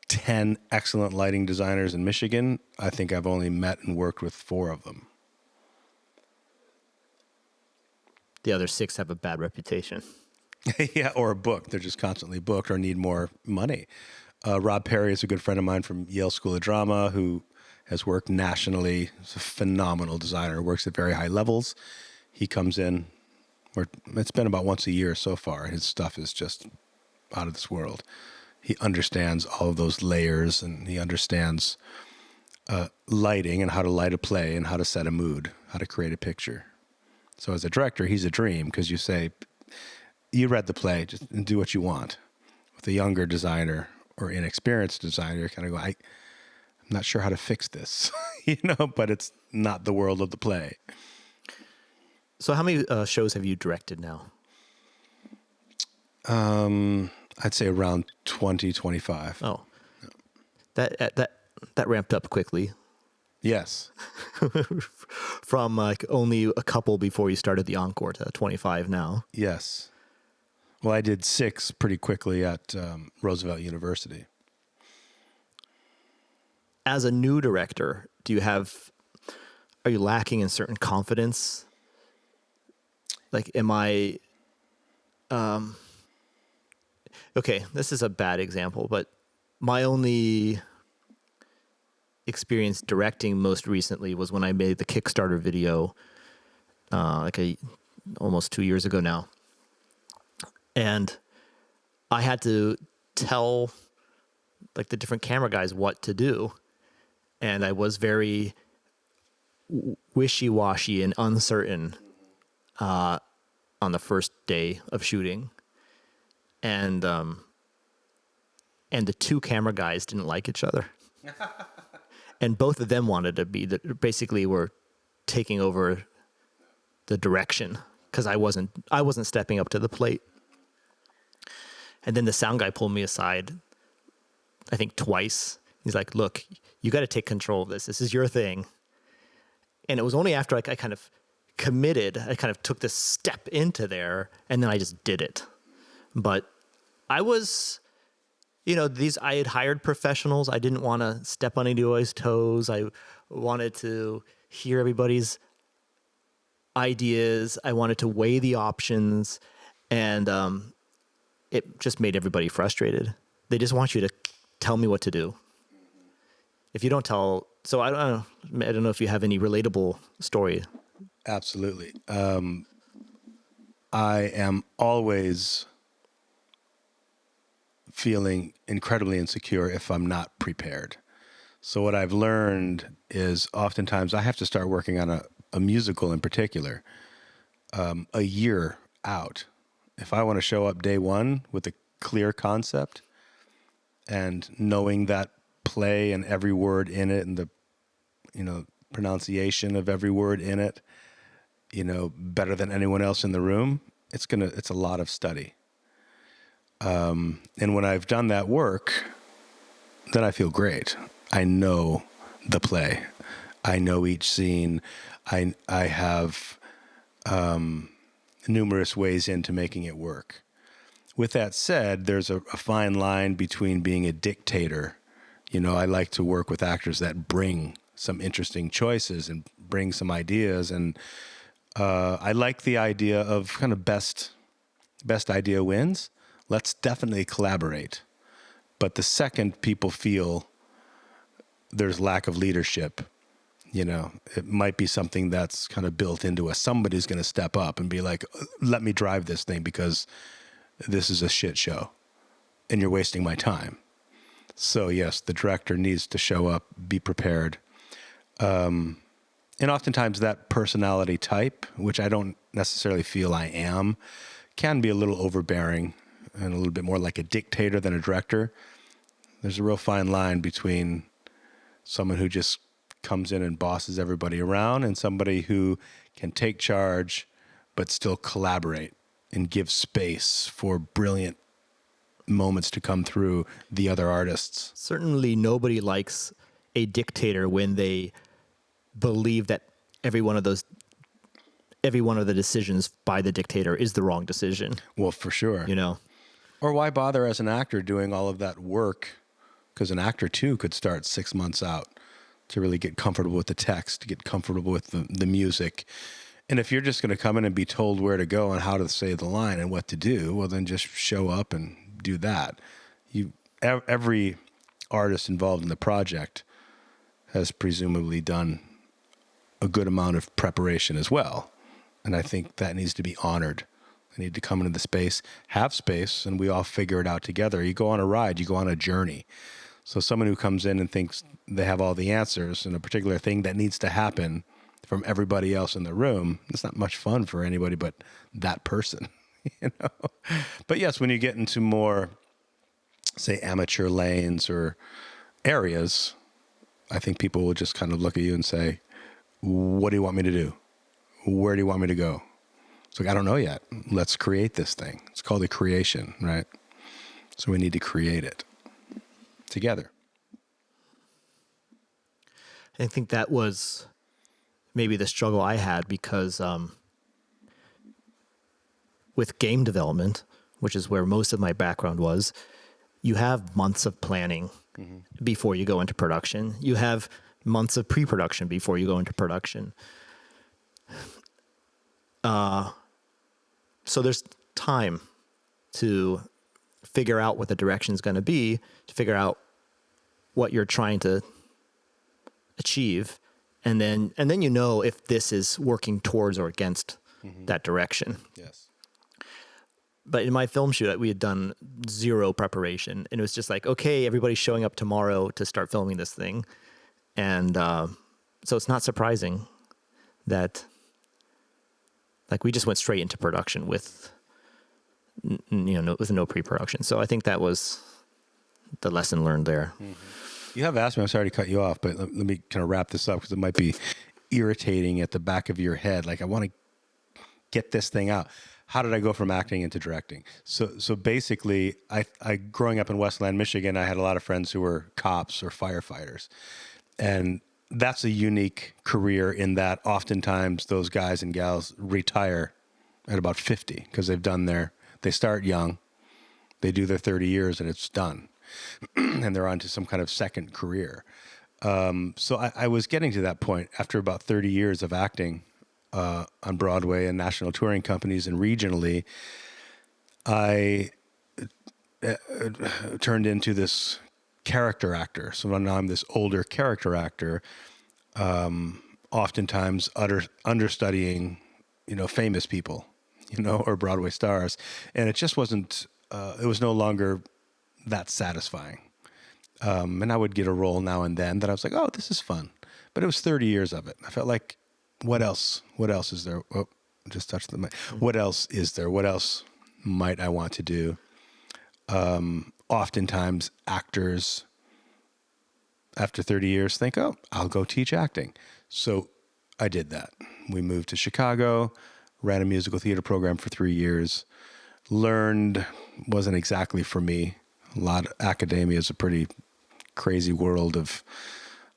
Speaker 2: 10 excellent lighting designers in Michigan, I think I've only met and worked with 4 of them.
Speaker 1: The other 6 have a bad reputation.
Speaker 2: Yeah, or a book. They're just constantly booked or need more money. Rob Perry is a good friend of mine from Yale School of Drama who has worked nationally. He's a phenomenal designer, works at very high levels. He comes in, it's been about once a year so far. His stuff is just out of this world. He understands all of those layers, and he understands lighting and how to light a play and how to set a mood, how to create a picture. So as a director, he's a dream because you say, you read the play, just do what you want. With a younger designer or inexperienced designer, you're kind of go, I'm not sure how to fix this, you know, but it's not the world of the play.
Speaker 1: So how many shows have you directed now?
Speaker 2: I'd say around 20, 25.
Speaker 1: Oh, that ramped up quickly.
Speaker 2: Yes.
Speaker 1: From like only a couple before you started the Encore to 25 now.
Speaker 2: Yes. Well, I did 6 pretty quickly at Roosevelt University.
Speaker 1: as a new director, are you lacking in certain confidence? Like, okay, this is a bad example, but my only experience directing most recently was when I made the Kickstarter video, almost 2 years ago now. And I had to tell like the different camera guys what to do. And I was very wishy-washy and uncertain on the first day of shooting. And the two camera guys didn't like each other. And both of them wanted to be basically were taking over the direction because I wasn't stepping up to the plate. And then the sound guy pulled me aside, I think twice. He's like, "Look, you got to take control of this. This is your thing." And it was only after I kind of committed, I kind of took this step into there, and then I just did it. But I was, I had hired professionals. I didn't want to step on anybody's toes. I wanted to hear everybody's ideas. I wanted to weigh the options, and it just made everybody frustrated. They just want you to tell me what to do. If you don't tell, so I don't know if you have any relatable story.
Speaker 2: Absolutely. I am always feeling incredibly insecure if I'm not prepared. So what I've learned is oftentimes I have to start working on a musical in particular a year out. If I want to show up day one with a clear concept and knowing that play and every word in it and the pronunciation of every word in it, better than anyone else in the room, it's a lot of study. And when I've done that work, then I feel great. I know the play. I know each scene. I have numerous ways into making it work. With that said, there's a fine line between being a dictator. I like to work with actors that bring some interesting choices and bring some ideas. And I like the idea of kind of best idea wins. Let's definitely collaborate. But the second people feel there's lack of leadership, it might be something that's kind of built into us. Somebody's going to step up and be like, let me drive this thing because this is a shit show and you're wasting my time. So yes, the director needs to show up, be prepared. And oftentimes that personality type, which I don't necessarily feel I am, can be a little overbearing and a little bit more like a dictator than a director. There's a real fine line between someone who just comes in and bosses everybody around and somebody who can take charge but still collaborate and give space for brilliant moments to come through the other artists.
Speaker 1: Certainly nobody likes a dictator when they believe that every one of the decisions by the dictator is the wrong decision.
Speaker 2: Well, for sure. Or why bother as an actor doing all of that work? Because an actor too could start 6 months out to really get comfortable with the text, to get comfortable with the music. And if you're just going to come in and be told where to go and how to say the line and what to do, well, then just show up and do that. Every artist involved in the project has presumably done a good amount of preparation as well. And I think that needs to be honored. They need to come into the space, have space, and we all figure it out together. You go on a ride, you go on a journey. So someone who comes in and thinks they have all the answers in a particular thing that needs to happen from everybody else in the room, it's not much fun for anybody but that person. But yes, when you get into more, say, amateur lanes or areas, I think people will just kind of look at you and say, what do you want me to do? Where do you want me to go? It's like, I don't know yet. Let's create this thing. It's called a creation, right? So we need to create it together.
Speaker 1: I think that was maybe the struggle I had because with game development, which is where most of my background was, you have months of planning. before you go into production. You have months of pre-production before you go into production. So there's time to figure out what the direction is going to be, to figure out what you're trying to achieve, and then you know if this is working towards or against that direction.
Speaker 2: Yes.
Speaker 1: But in my film shoot, we had done zero preparation, and it was just like, okay, everybody's showing up tomorrow to start filming this thing, and so it's not surprising that like we just went straight into production with with no pre-production. So I think that was the lesson learned there.
Speaker 2: You have asked me, I'm sorry to cut you off, but let me kind of wrap this up because it might be irritating at the back of your head. Like, I want to get this thing out. How did I go from acting into directing? So basically, I growing up in Westland, Michigan, I had a lot of friends who were cops or firefighters. And that's a unique career in that oftentimes those guys and gals retire at about 50 because they start young, they do their 30 years and it's done. And they're on to some kind of second career. So I was getting to that point after about 30 years of acting on Broadway and national touring companies and regionally. I turned into this character actor. So now I'm this older character actor, oftentimes understudying, famous people, or Broadway stars. And it just wasn't, it was no longer that satisfying. And I would get a role now and then that I was like, oh, this is fun. But it was 30 years of it. I felt like, what else is there? Oh, just touched the mic. What else is there? What else might I want to do? Oftentimes actors after 30 years think, oh, I'll go teach acting. So I did that. We moved to Chicago, ran a musical theater program for 3 years, learned, wasn't exactly for me. Academia is a pretty crazy world of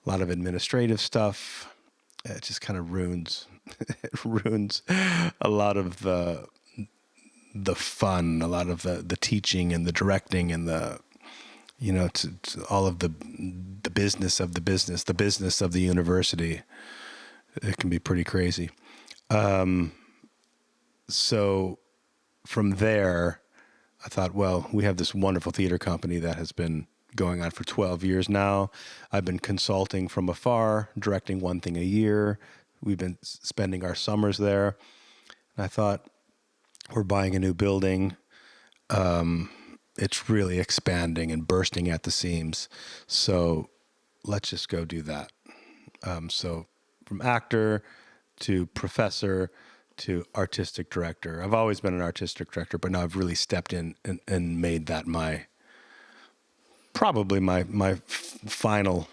Speaker 2: a lot of administrative stuff. It just kind of ruins a lot of the fun, a lot of the teaching and the directing and the, to all of the business of the business, the business of the university. It can be pretty crazy. So from there, I thought, well, we have this wonderful theater company that has been going on for 12 years now. I've been consulting from afar, directing one thing a year. We've been spending our summers there. And I thought, we're buying a new building. It's really expanding and bursting at the seams. So let's just go do that. So from actor to professor to artistic director. I've always been an artistic director, but now I've really stepped in and made that probably my final,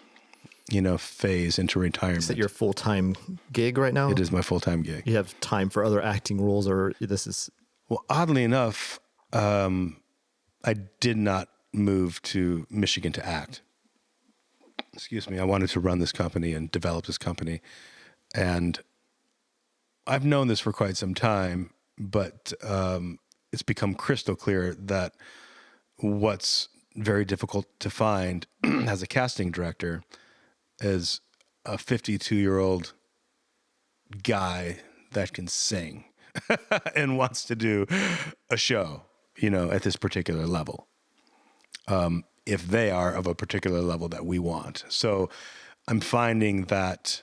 Speaker 2: phase into retirement.
Speaker 1: Is that your full-time gig right now?
Speaker 2: It is my full-time gig.
Speaker 1: You have time for other acting roles, or this is...
Speaker 2: Well, oddly enough, I did not move to Michigan to act. Excuse me. I wanted to run this company and develop this company. And I've known this for quite some time, but it's become crystal clear that what's very difficult to find as a casting director is a 52-year-old guy that can sing and wants to do a show, at this particular level. If they are of a particular level that we want. So I'm finding that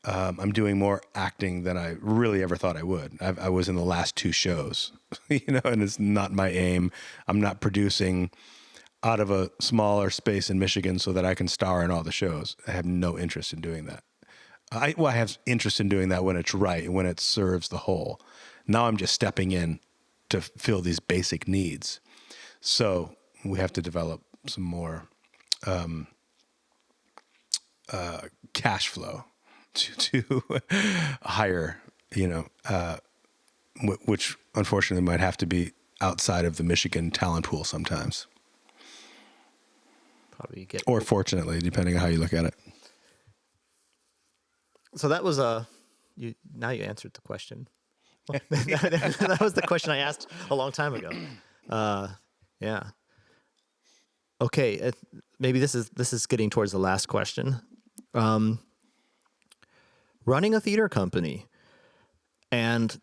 Speaker 2: I'm doing more acting than I really ever thought I would. I was in the last 2 shows, and it's not my aim. I'm not producing out of a smaller space in Michigan so that I can star in all the shows. I have no interest in doing that. I have interest in doing that when it's right, when it serves the whole. Now I'm just stepping in to fill these basic needs. So we have to develop some more cash flow to hire, which unfortunately might have to be outside of the Michigan talent pool sometimes.
Speaker 1: Probably get...
Speaker 2: Or fortunately, depending on how you look at it.
Speaker 1: So that was now you answered the question. That was the question I asked a long time ago. Yeah. Okay, maybe this is getting towards the last question. Running a theater company, and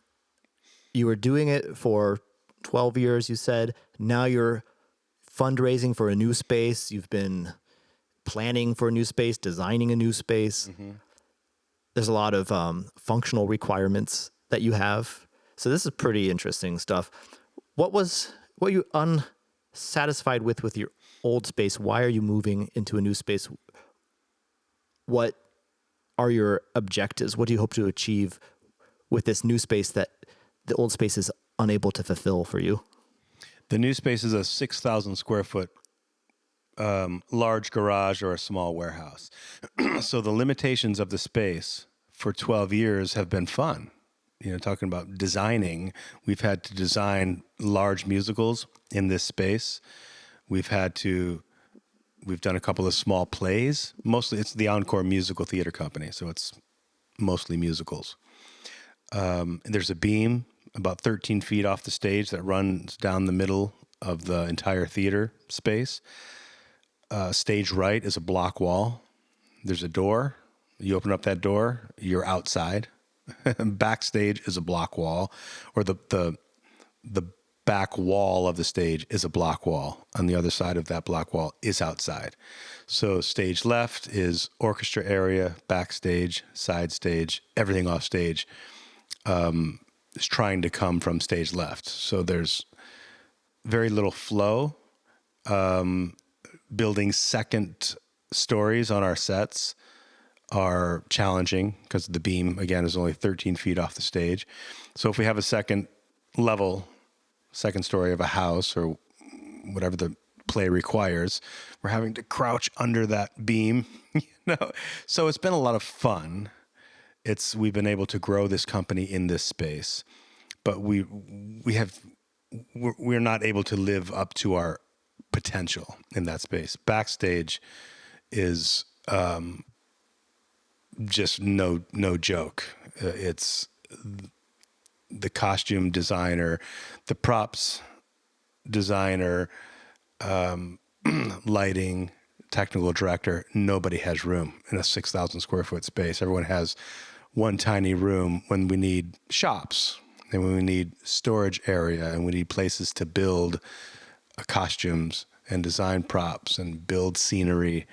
Speaker 1: you were doing it for 12 years, you said. Now you're fundraising for a new space. You've been planning for a new space, designing a new space.
Speaker 2: Mm-hmm.
Speaker 1: There's a lot of functional requirements that you have. So this is pretty interesting stuff. What are you unsatisfied with your old space? Why are you moving into a new space? What are your objectives? What do you hope to achieve with this new space that the old space is unable to fulfill for you?
Speaker 2: The new space is a 6,000 square foot large garage or a small warehouse. So the limitations of the space for 12 years have been fun. Talking about designing, we've had to design large musicals in this space. We've done a couple of small plays. Mostly it's the Encore Musical Theater Company, so it's mostly musicals. There's a beam about 13 feet off the stage that runs down the middle of the entire theater space. Stage right is a block wall. There's a door. You open up that door, you're outside. Backstage is a block wall, or the back wall of the stage is a block wall. On the other side of that block wall is outside. So stage left is orchestra area, backstage, side stage, everything off stage is trying to come from stage left. So there's very little flow. Building second stories on our sets are challenging because the beam, again, is only 13 feet off the stage. So if we have a second story of a house or whatever the play requires, we're having to crouch under that beam. So it's been a lot of fun. We've been able to grow this company in this space, but we're not able to live up to our potential in that space. Backstage is just no joke. It's the costume designer, the props designer, lighting, technical director. Nobody has room in a 6,000 square foot space. Everyone has one tiny room when we need shops and when we need storage area and we need places to build costumes and design props and build scenery.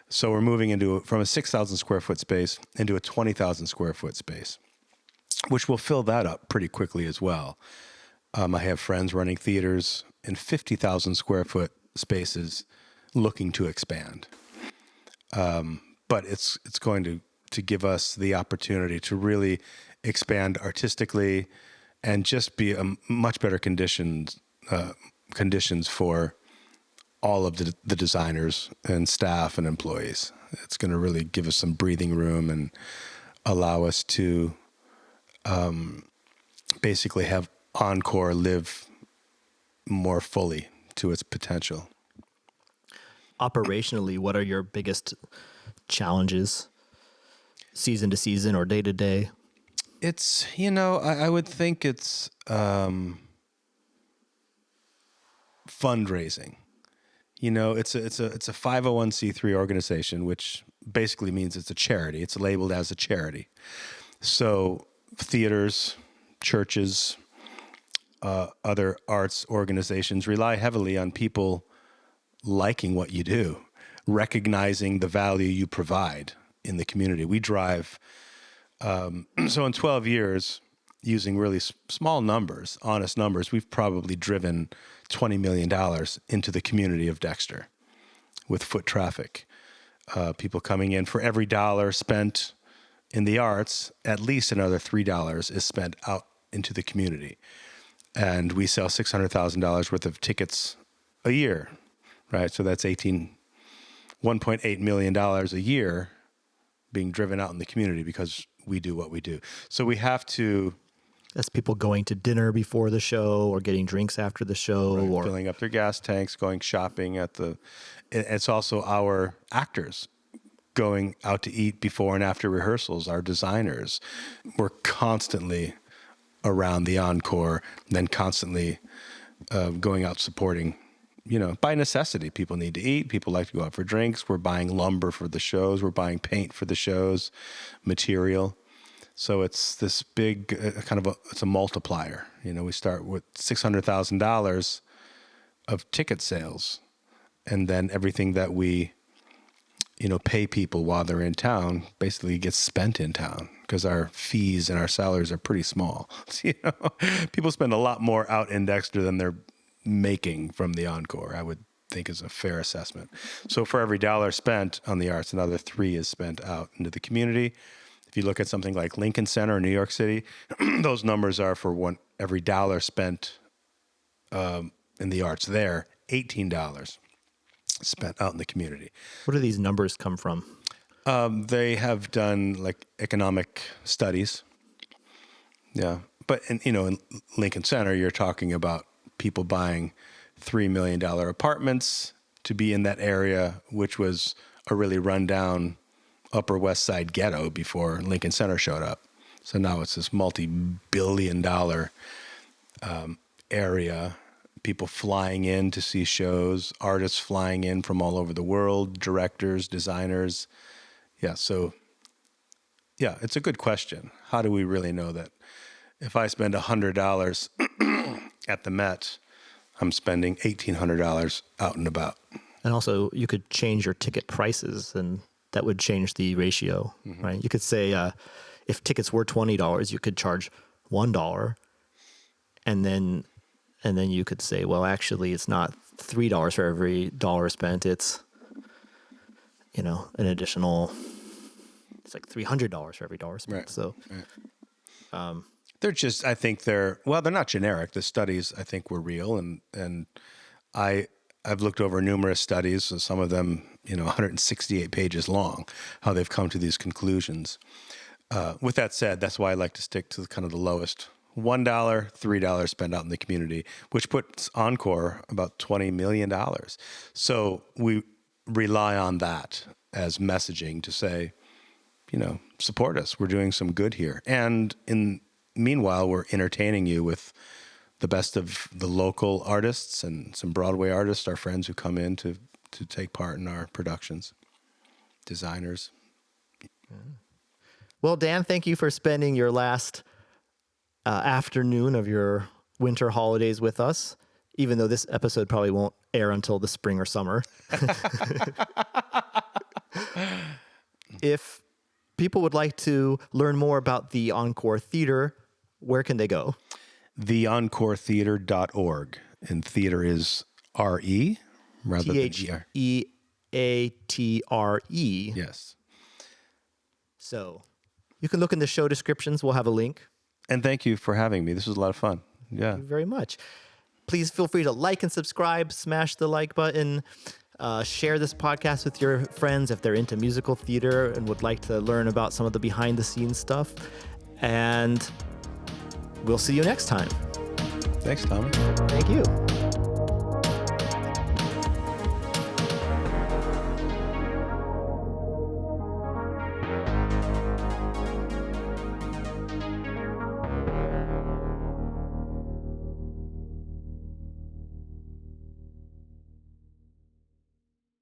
Speaker 2: So we're moving from a 6,000 square foot space into a 20,000 square foot space, which will fill that up pretty quickly as well. I have friends running theaters in 50,000 square foot spaces looking to expand. But it's going to give us the opportunity to really expand artistically and just be a much better conditions for all of the designers and staff and employees. It's going to really give us some breathing room and allow us to basically have Encore live more fully to its potential.
Speaker 1: Operationally, what are your biggest challenges, season to season or day to day?
Speaker 2: It's, I would think it's fundraising. It's a 501c3 organization, which basically means it's a charity. It's labeled as a charity. So theaters, churches, other arts organizations rely heavily on people liking what you do, recognizing the value you provide in the community. We drive, so in 12 years, using really small numbers, honest numbers, we've probably driven $20 million into the community of Dexter with foot traffic. People coming in. For every dollar spent in the arts, at least another $3 is spent out into the community. And we sell $600,000 worth of tickets a year, right? So that's $1.8 million a year being driven out in the community because we do what we do. So we have to...
Speaker 1: That's people going to dinner before the show or getting drinks after the show.
Speaker 2: Right,
Speaker 1: or
Speaker 2: filling up their gas tanks, going shopping at the... It's also our actors going out to eat before and after rehearsals, our designers. We're constantly around the Encore, then constantly going out supporting by necessity. People need to eat. People like to go out for drinks. We're buying lumber for the shows. We're buying paint for the shows, material. So it's this big it's a multiplier. We start with $600,000 of ticket sales, and then everything that we, pay people while they're in town basically gets spent in town because our fees and our salaries are pretty small. People spend a lot more out in Dexter than they're making from the Encore, I would think is a fair assessment. So for every dollar spent on the arts, another $3 is spent out into the community. If you look at something like Lincoln Center in New York City, those numbers are for every dollar spent in the arts there, $18 spent out in the community.
Speaker 1: Where do these numbers come from?
Speaker 2: They have done like economic studies. Yeah. But in Lincoln Center, you're talking about people buying $3 million apartments to be in that area, which was a really rundown Upper West Side ghetto before Lincoln Center showed up. So now it's this multi-billion-dollar area. People flying in to see shows, artists flying in from all over the world, directors, designers. Yeah, so, it's a good question. How do we really know that if I spend $100 at the Met, I'm spending $1,800 out and about?
Speaker 1: And also, you could change your ticket prices, and that would change the ratio, right? You could say if tickets were $20, you could charge $1, and then you could say, well, actually, it's not $3 for every dollar spent. It's an additional. It's like $300 for every dollar spent.
Speaker 2: Right.
Speaker 1: So,
Speaker 2: they're just. I think they're not generic. The studies I think were real, and I've looked over numerous studies. So some of them, 168 pages long. How they've come to these conclusions. With that said, that's why I like to stick to kind of the lowest. $1, $3 spent out in the community, which puts Encore about $20 million. So we rely on that as messaging to say, support us. We're doing some good here. And meanwhile, we're entertaining you with the best of the local artists and some Broadway artists, our friends who come in to take part in our productions, designers.
Speaker 1: Well, Dan, thank you for spending your last afternoon of your winter holidays with us, even though this episode probably won't air until the spring or summer. If people would like to learn more about the Encore Theater, where can they go?
Speaker 2: TheEncoreTheater.org. And theater is R-E rather than E-R.
Speaker 1: Theatre.
Speaker 2: Yes.
Speaker 1: So you can look in the show descriptions. We'll have a link.
Speaker 2: And thank you for having me. This was a lot of fun. Yeah.
Speaker 1: Thank you very much. Please feel free to like and subscribe, smash the like button, share this podcast with your friends if they're into musical theater and would like to learn about some of the behind the scenes stuff. And we'll see you next time.
Speaker 2: Thanks, Tommy.
Speaker 1: Thank you.